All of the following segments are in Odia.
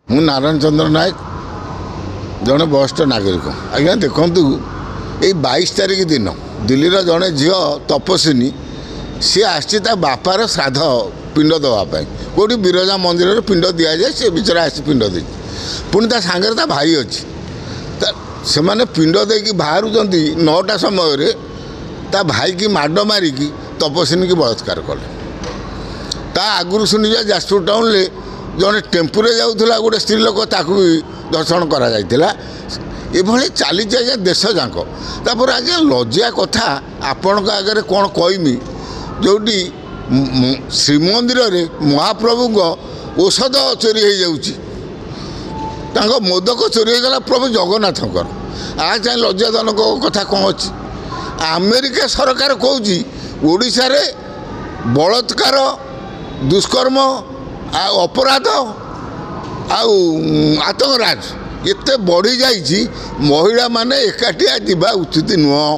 ମୁଁ ନାରାୟଣ ଚନ୍ଦ୍ର ନାୟକ ଜଣେ ବୟସ୍କ ନାଗରିକ। ଆଜ୍ଞା ଦେଖନ୍ତୁ, ଏଇ 22 ତାରିଖ ଦିନ ଦିଲ୍ଲୀର ଜଣେ ଝିଅ ତପସ୍ୱିନୀ ସିଏ ଆସିଛି ତା ବାପାର ଶ୍ରାଦ୍ଧ ପିଣ୍ଡ ଦେବା ପାଇଁ। କେଉଁଠି ବିରଜା ମନ୍ଦିରରେ ପିଣ୍ଡ ଦିଆଯାଏ, ସେ ବିଚରା ଆସି ପିଣ୍ଡ ଦେଇଛି। ପୁଣି ତା ସାଙ୍ଗରେ ତା ଭାଇ ଅଛି। ସେମାନେ ପିଣ୍ଡ ଦେଇକି ବାହାରୁଛନ୍ତି 9ଟା ସମୟରେ, ତା ଭାଇକି ମାଡ଼ ମାରିକି ତପସ୍ୱିନୀକି ବଳାତ୍କାର କଲେ। ତା ଆଗରୁ ଶୁଣିବା ଯାଜପୁର ଟାଉନରେ ଜଣେ ଟେମ୍ପୁରେ ଯାଉଥିଲା ଗୋଟେ ସ୍ତ୍ରୀ ଲୋକ, ତାକୁ ବି ଦର୍ଶନ କରାଯାଇଥିଲା। ଏଭଳି ଚାଲିଛି ଆଜ୍ଞା ଦେଶ ଯାକ। ତାପରେ ଆଜ୍ଞା ଲଜ୍ଜା କଥା ଆପଣଙ୍କ ଆଗରେ କ'ଣ କହିମି, ଯେଉଁଠି ଶ୍ରୀମନ୍ଦିରରେ ମହାପ୍ରଭୁଙ୍କ ଔଷଧ ଚୋରି ହୋଇଯାଉଛି, ତାଙ୍କ ମୋଦକ ଚୋରି ହୋଇଗଲା ପ୍ରଭୁ ଜଗନ୍ନାଥଙ୍କର। ଚାହିଁ ଲଜ୍ଜାଜନକ କଥା କ'ଣ ଅଛି? ଆମେରିକା ସରକାର କହୁଛି ଓଡ଼ିଶାରେ ବଳାତ୍କାର, ଦୁଷ୍କର୍ମ, ଆଉ ଅପରାଧ ଆଉ ଆତଙ୍କରାଜ ଏତେ ବଢ଼ିଯାଇଛି, ମହିଳାମାନେ ଏକାଠିଆ ଯିବା ଉଚିତ ନୁହଁ।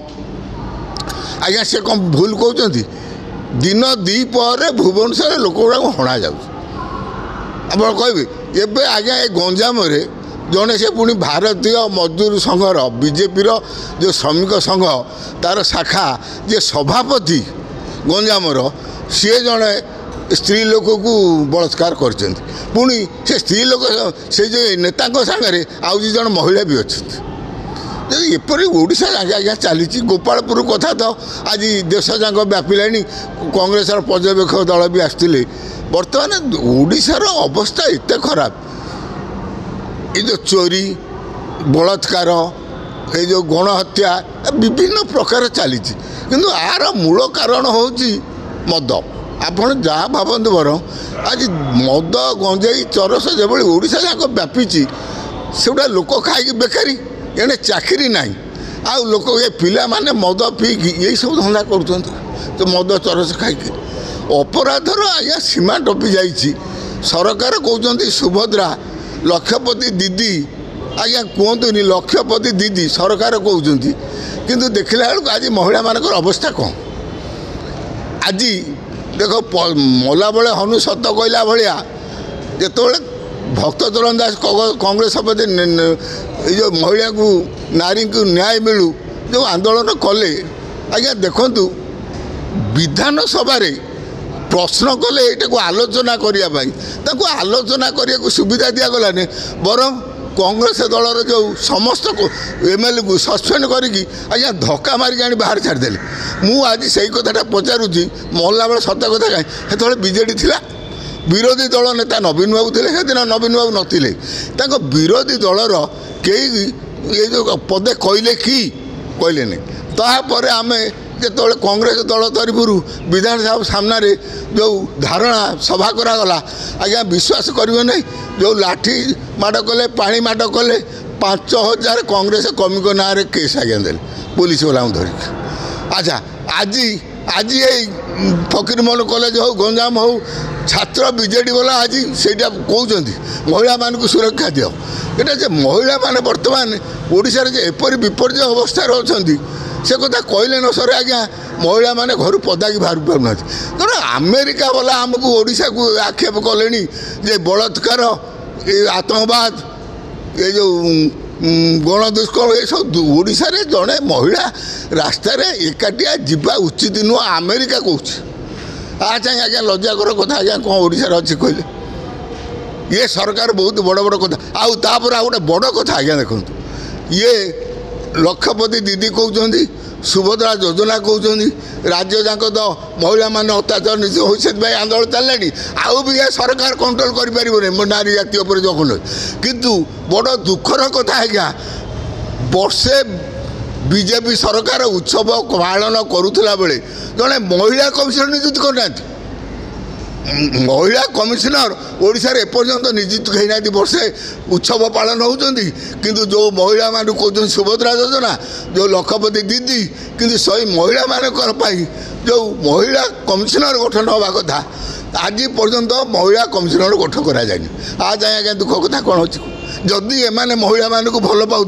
ଆଜ୍ଞା ସେ କ'ଣ ଭୁଲ କହୁଛନ୍ତି? ଦିନ 2 ପରେ ଭୁବନେଶ୍ୱରରେ ଲୋକଗୁଡ଼ାକୁ ହଣାଯାଉଛି। ଆପଣ କହିବେ ଏବେ ଆଜ୍ଞା ଏ ଗଞ୍ଜାମରେ ଜଣେ, ସେ ପୁଣି ଭାରତୀୟ ମଜଦୁର ସଂଘର ବିଜେପିର ଯେଉଁ ଶ୍ରମିକ ସଂଘ ତା'ର ଶାଖା ଯେ ସଭାପତି ଗଞ୍ଜାମର, ସିଏ ଜଣେ ସ୍ତ୍ରୀ ଲୋକକୁ ବଳାତ୍କାର କରିଛନ୍ତି। ପୁଣି ସେ ସ୍ତ୍ରୀ ଲୋକ, ସେ ଯେ ନେତାଙ୍କ ସାଙ୍ଗରେ ଆଉ 2 ଜଣ ମହିଳା ବି ଅଛନ୍ତି। ଯଦି ଏପରି ଓଡ଼ିଶା ଯାକେ ଆଜ୍ଞା ଚାଲିଛି, ଗୋପାଳପୁର କଥା ତ ଆଜି ଦେଶ ଯାକ ବ୍ୟାପିଲାଣି। କଂଗ୍ରେସର ପର୍ଯ୍ୟବେକ୍ଷକ ଦଳ ବି ଆସିଥିଲେ। ବର୍ତ୍ତମାନ ଓଡ଼ିଶାର ଅବସ୍ଥା ଏତେ ଖରାପ, ଏ ଯେଉଁ ଚୋରି, ବଳାତ୍କାର, ଏ ଯେଉଁ ଗଣହତ୍ୟା ବିଭିନ୍ନ ପ୍ରକାର ଚାଲିଛି। କିନ୍ତୁ ଆର ମୂଳ କାରଣ ହେଉଛି ମଦ। ଆପଣ ଯାହା ଭାବନ୍ତୁ ବରଂ, ଆଜି ମଦ, ଗଞ୍ଜେଇ, ଚରସ ଯେଭଳି ଓଡ଼ିଶା ଯାକ ବ୍ୟାପିଛି, ସେଗୁଡ଼ା ଲୋକ ଖାଇକି ବେକାରୀ, ଏଣେ ଚାକିରି ନାହିଁ। ଆଉ ଲୋକ ଏ ପିଲାମାନେ ମଦ ପିଇକି ଏଇସବୁ ଧନ୍ଦା କରୁଛନ୍ତି, ତ ମଦ ଚରସ ଖାଇକି। ଅପରାଧର ଆଜ୍ଞା ସୀମା ଟପି ଯାଇଛି। ସରକାର କହୁଛନ୍ତି ସୁଭଦ୍ରା ଲକ୍ଷପତି ଦିଦି, ଆଜ୍ଞା କୁହନ୍ତୁନି ଲକ୍ଷପତି ଦିଦି, ସରକାର କହୁଛନ୍ତି। କିନ୍ତୁ ଦେଖିଲା ବେଳକୁ ଆଜି ମହିଳାମାନଙ୍କର ଅବସ୍ଥା କ'ଣ? ଆଜି ଦେଖ, ମଲାବେଳେ ହନୁ ସତ କହିଲା ଭଳିଆ, ଯେତେବେଳେ ଭକ୍ତ ଚରଣ ଦାସ କଂଗ୍ରେସ ସଭାପତି ଏଇ ଯେଉଁ ମହିଳାଙ୍କୁ, ନାରୀଙ୍କୁ ନ୍ୟାୟ ମିଳୁ ଯେଉଁ ଆନ୍ଦୋଳନ କଲେ, ଆଜ୍ଞା ଦେଖନ୍ତୁ ବିଧାନସଭାରେ ପ୍ରଶ୍ନ କଲେ ଏଇଟାକୁ ଆଲୋଚନା କରିବା ପାଇଁ, ତାଙ୍କୁ ଆଲୋଚନା କରିବାକୁ ସୁବିଧା ଦିଆଗଲାନି। ବରଂ କଂଗ୍ରେସ ଦଳର ଯେଉଁ ସମସ୍ତ MLAକୁ ସସ୍ପେଣ୍ଡ କରିକି ଆଜ୍ଞା ଧକ୍କା ମାରିକି ଆଣି ବାହାରେ ଛାଡ଼ିଦେଲେ। ମୁଁ ଆଜି ସେଇ କଥାଟା ପଚାରୁଛି, ମଲାବେଳେ ସତ କଥା କାହିଁ? ସେତେବେଳେ ବିଜେଡ଼ି ଥିଲା, ବିରୋଧୀ ଦଳ ନେତା ନବୀନ ବାବୁ ଥିଲେ। ସେଦିନ ନବୀନ ବାବୁ ନଥିଲେ। ତାଙ୍କ ବିରୋଧୀ ଦଳର କେହି ଏ ଯେଉଁ ପଦେ କହିଲେ କି କହିଲେନି। ତାପରେ ଆମେ ଯେତେବେଳେ କଂଗ୍ରେସ ଦଳ ତରଫରୁ ବିଧାନସଭା ସାମ୍ନାରେ ଯେଉଁ ଧାରଣା ସଭା କରାଗଲା, ଆଜ୍ଞା ବିଶ୍ୱାସ କରିବେ ନାହିଁ, ଯେଉଁ ଲାଠି ମାଡ଼ କଲେ, ପାଣି ମାଡ଼ କଲେ, 5000 କଂଗ୍ରେସ କର୍ମୀଙ୍କ ନାଁରେ କେସ୍ ଆଜ୍ଞା ଦେଲେ ପୋଲିସ ବାଲାଙ୍କୁ ଧରିକି। ଆଚ୍ଛା ଆଜି ଏଇ ଫକୀରମୋହନ କଲେଜ ହେଉ, ଗଞ୍ଜାମ ହେଉ, ଛାତ୍ର ବିଜେଡ଼ି ବାଲା ଆଜି ସେଇଟା କହୁଛନ୍ତି ମହିଳାମାନଙ୍କୁ ସୁରକ୍ଷା ଦିଅ। ଏଇଟା ଯେ ମହିଳାମାନେ ବର୍ତ୍ତମାନ ଓଡ଼ିଶାରେ ଯେ ଏପରି ବିପର୍ଯ୍ୟୟ ଅବସ୍ଥାରେ ଅଛନ୍ତି, ସେ କଥା କହିଲେ ନ ସରେ ଆଜ୍ଞା। ମହିଳାମାନେ ଘରୁ ପଦାକି ବାହାରି ପାରୁନାହାନ୍ତି। ତେଣୁ ଆମେରିକା ବାଲା ଆମକୁ ଓଡ଼ିଶାକୁ ଆକ୍ଷେପ କଲେଣି ଯେ ବଳାତ୍କାର, ଏ ଆତଙ୍କବାଦ, ଏ ଯେଉଁ ଗଣଦୁଷ୍କର୍ମ, ଏସବୁ ଓଡ଼ିଶାରେ ଜଣେ ମହିଳା ରାସ୍ତାରେ ଏକାଠିଆ ଯିବା ଉଚିତ ନୁହଁ, ଆମେରିକା କହୁଛି। ଚାହିଁ ଆଜ୍ଞା ଲଜ୍ଜାକର କଥା ଆଜ୍ଞା କ'ଣ ଓଡ଼ିଶାରେ ଅଛି କହିଲେ? ଇଏ ସରକାର ବହୁତ ବଡ଼ ବଡ଼ କଥା। ଆଉ ତାପରେ ଆଉ ଗୋଟେ ବଡ଼ କଥା ଆଜ୍ଞା ଦେଖନ୍ତୁ, ଇଏ ଲକ୍ଷପତି ଦିଦି କହୁଛନ୍ତି, ସୁଭଦ୍ରା ଯୋଜନା କହୁଛନ୍ତି, ରାଜ୍ୟ ଯାକ ତ ମହିଳାମାନେ ଅତ୍ୟାଚାର ନିଜ ହୋଇ ସେଥିପାଇଁ ଆନ୍ଦୋଳନ ଚାଲିଲାଣି। ଆଉ ବି ଏ ସରକାର କଣ୍ଟ୍ରୋଲ କରିପାରିବନି ନାରୀ ଜାତି ଉପରେ ଜଘନ୍ୟ। କିନ୍ତୁ ବଡ଼ ଦୁଃଖର କଥା ଆଜ୍ଞା, ବର୍ଷେ ବିଜେପି ସରକାର ଉତ୍ସବ ପାଳନ କରୁଥିଲା ବେଳେ ଜଣେ ମହିଳା କମିଶନର ନିଯୁକ୍ତି କରିନାହାନ୍ତି। ମହିଳା କମିଶନର ଓଡ଼ିଶାରେ ଏପର୍ଯ୍ୟନ୍ତ ନିଯୁକ୍ତ ହେଇନାହାନ୍ତି। ବର୍ଷେ ଉତ୍ସବ ପାଳନ ହେଉଛନ୍ତି, କିନ୍ତୁ ଯେଉଁ ମହିଳାମାନଙ୍କୁ କହୁଛନ୍ତି ସୁଭଦ୍ରା ଯୋଜନା, ଯେଉଁ ଲକ୍ଷପତି ଦିଦି, କିନ୍ତୁ ସେଇ ମହିଳାମାନଙ୍କର ପାଇଁ ଯେଉଁ ମହିଳା କମିଶନର ଗଠନ ହେବା କଥା, ଆଜି ପର୍ଯ୍ୟନ୍ତ ମହିଳା କମିଶନର ଗଠନ କରାଯାଇନି। ଯାଏଁ ଆଜ୍ଞା ଦୁଃଖ କଥା କ'ଣ ଅଛି? जदि एमाने महिला मानक भल पाऊँ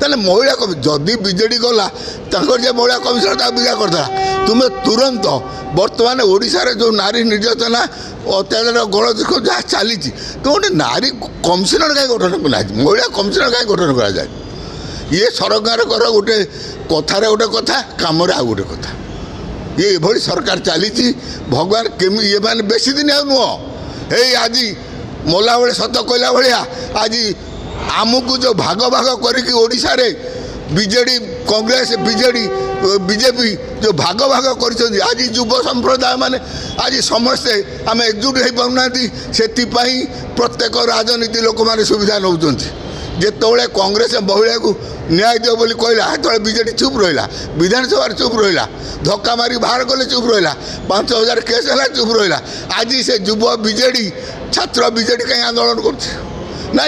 ताले महिला जदि बीजेडी गला जे महिला कमिशनर ता विदा करदेला तुम्हें तुरंत बर्तमान ओडिशा रे जो नारी निर्यातना अत्याचार गणदेश जहाँ चली तो गोटे नारी कमिशनर कहीं गठन करा महिला कमिशनर कहीं गठन करा जाए ये सरकार गोटे कथार गोटे कथा कम आउ गोटे कथा ये भली सरकार चली भगवान केमी ये मैंने बेसी दिन नुह ये आज मला बेले सत कहला भाया आज आमको जो भाग भाग करके ओडिशा रे बीजेडी कांग्रेस बीजेपी जो भाग भाग कर आज युव संप्रदाय माने आज समस्ते आम एकजुट हो पाना से प्रत्येक राजनीति लोक मैंने सुविधा नौ जिते कांग्रेस महिला को न्याय दियो बोली कहला से बीजेडी चुप रहा विधानसभा चुप रहा धक्का मारी बाहर कले चुप रहा 5000 केस है चुप रहा आज से युव बीजेडी छात्र बीजेडी कहीं आंदोलन कर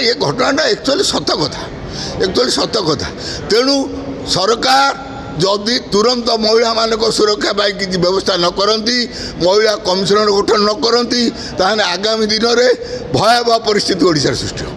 ये घटना एक्चुअली सत कथा तेणु सरकार जदि तुरंत महिला मान सुरक्षा पाई किसी व्यवस्था न करती महिला कमिशनर गठन न करती ताहले आगामी दिन में भयावह परिस्थिति ओडिशा सृष्टि हो।